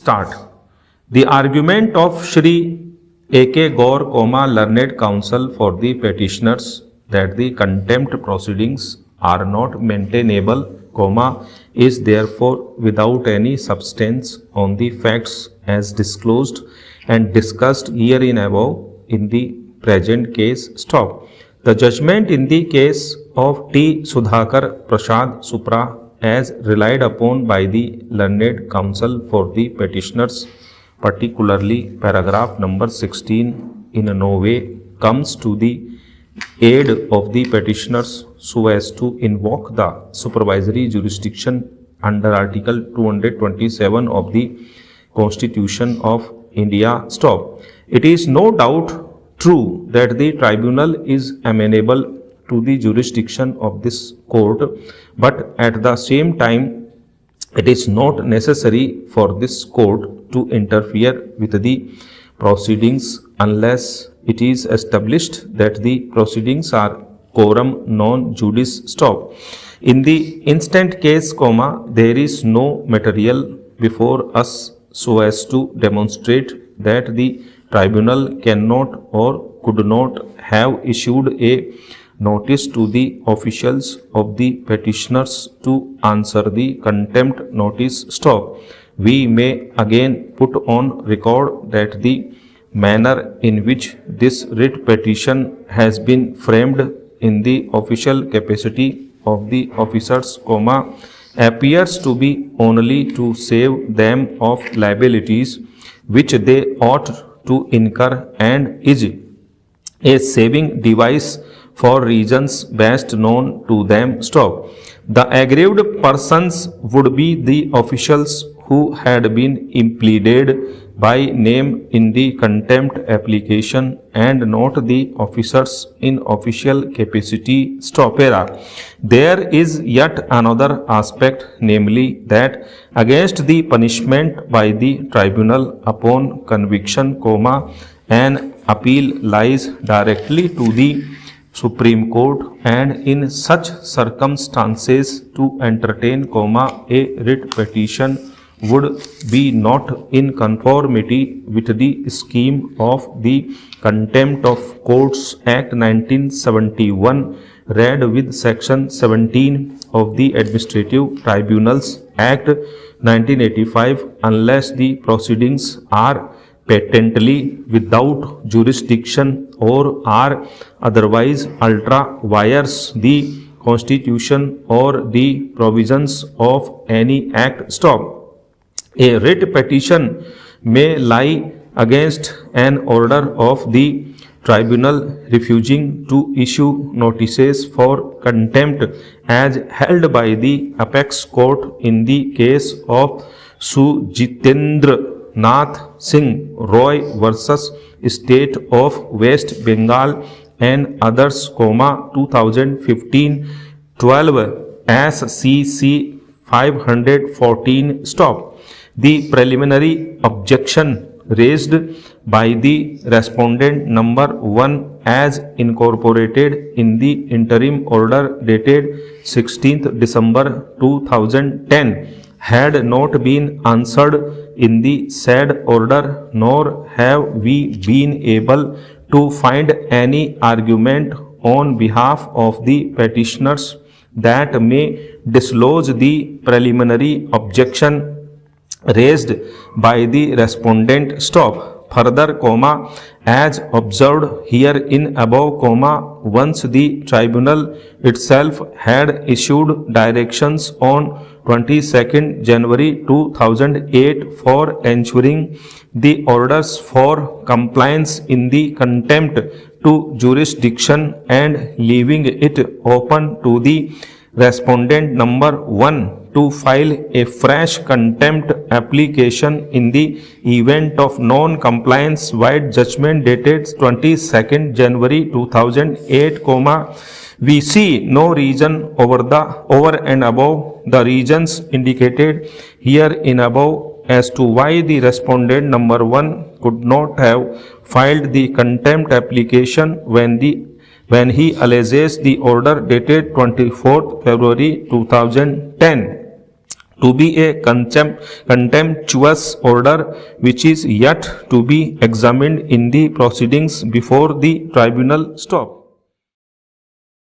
start. The argument of Shri A.K. Gaur, learned counsel for the petitioners that the contempt proceedings are not maintainable, is therefore without any substance on the facts as disclosed and discussed herein above in the present case. Stop. The judgment in the case of T. Sudhakar Prasad Supra as relied upon by the learned counsel for the petitioners, particularly paragraph number 16, in no way comes to the aid of the petitioners so as to invoke the supervisory jurisdiction under Article 227 of the Constitution of India. Stop. It is no doubt true that the tribunal is amenable to the jurisdiction of this court, but at the same time it is not necessary for this court to interfere with the proceedings unless it is established that the proceedings are coram non judice. Stop. In the instant case, there is no material before us so as to demonstrate that the tribunal cannot or could not have issued a notice to the officials of the petitioners to answer the contempt notice. Stop. We may again put on record that the manner in which this writ petition has been framed in the official capacity of the officers, appears to be only to save them of liabilities which they ought to incur and is a saving device for reasons best known to them. Stop. The aggrieved persons would be the officials who had been impleaded by name in the contempt application and not the officers in official capacity. Stop. There is yet another aspect, namely that against the punishment by the tribunal upon conviction, an appeal lies directly to the Supreme Court, and in such circumstances to entertain, a writ petition would be not in conformity with the scheme of the Contempt of Courts Act 1971 read with section 17 of the Administrative Tribunals Act 1985 unless the proceedings are patently without jurisdiction or are otherwise ultra vires the Constitution or the provisions of any act. Stop. A writ petition may lie against an order of the tribunal refusing to issue notices for contempt as held by the apex court in the case of Sujitendra Nath Singh Roy versus State of West Bengal and others, 2015 12 SCC 514. Stop. The preliminary objection raised by the respondent number 1 as incorporated in the interim order dated 16th December 2010 had not been answered in the said order, nor have we been able to find any argument on behalf of the petitioners that may dislodge the preliminary objection raised by the respondent. Stop. Further, as observed herein above, once the tribunal itself had issued directions on 22nd January 2008 for ensuring the orders for compliance in the contempt to jurisdiction and leaving it open to the respondent number 1 to file a fresh contempt application in the event of non-compliance with judgment dated 22nd January 2008, we see no reason over and above the reasons indicated herein above as to why the respondent number 1 could not have filed the contempt application when he alleges the order dated 24th February 2010 to be a contemptuous order which is yet to be examined in the proceedings before the tribunal. Stop.